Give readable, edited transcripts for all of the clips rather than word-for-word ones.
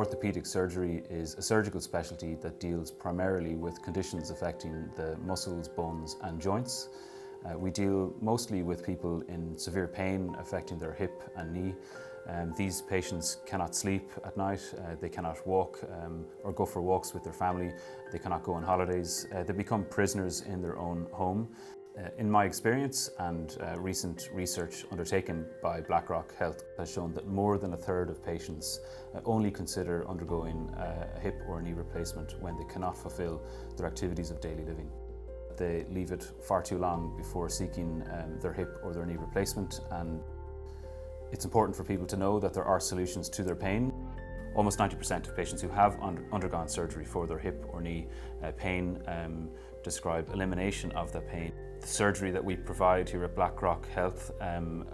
Orthopaedic surgery is a surgical specialty that deals primarily with conditions affecting the muscles, bones and joints. We deal mostly with people in severe pain affecting their hip and knee. These patients cannot sleep at night, they cannot walk or go for walks with their family, they cannot go on holidays, they become prisoners in their own home. In my experience and recent research undertaken by Blackrock Health has shown that more than a third of patients only consider undergoing a hip or knee replacement when they cannot fulfil their activities of daily living. They leave it far too long before seeking their hip or their knee replacement, and it's important for people to know that there are solutions to their pain. Almost 90% of patients who have undergone surgery for their hip or knee pain describe elimination of that pain. The surgery that we provide here at Blackrock Health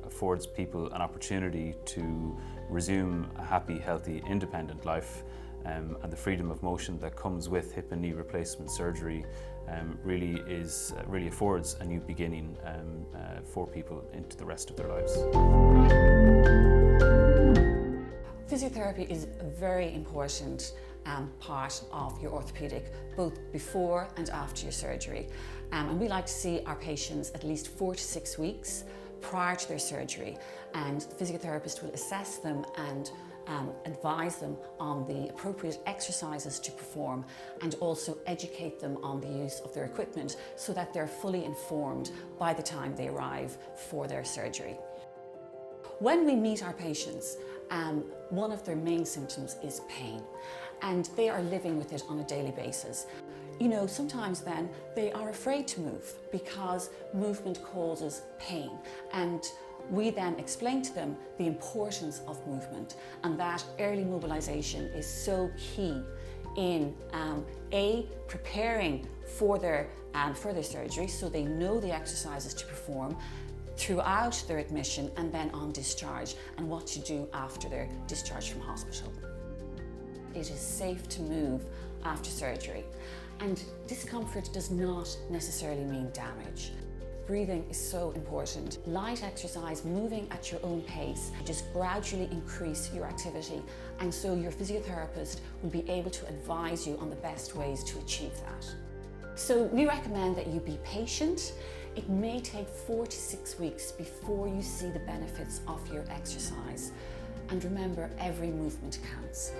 affords people an opportunity to resume a happy, healthy, independent life, and the freedom of motion that comes with hip and knee replacement surgery really affords a new beginning for people into the rest of their lives. Physiotherapy is a very important part of your orthopaedic, both before and after your surgery. And we like to see our patients at least 4 to 6 weeks prior to their surgery, and the physiotherapist will assess them and advise them on the appropriate exercises to perform, and also educate them on the use of their equipment so that they're fully informed by the time they arrive for their surgery. When we meet our patients, one of their main symptoms is pain, and they are living with it on a daily basis. You know, sometimes then they are afraid to move because movement causes pain, and we then explain to them the importance of movement, and that early mobilisation is so key in preparing for their surgery, so they know the exercises to perform throughout their admission and then on discharge, and what to do after their discharge from hospital. It is safe to move after surgery, and discomfort does not necessarily mean damage. Breathing is so important. Light exercise, moving at your own pace, just gradually increase your activity, and so your physiotherapist will be able to advise you on the best ways to achieve that. So we recommend that you be patient. It may take 4 to 6 weeks before you see the benefits of your exercise. And remember, every movement counts.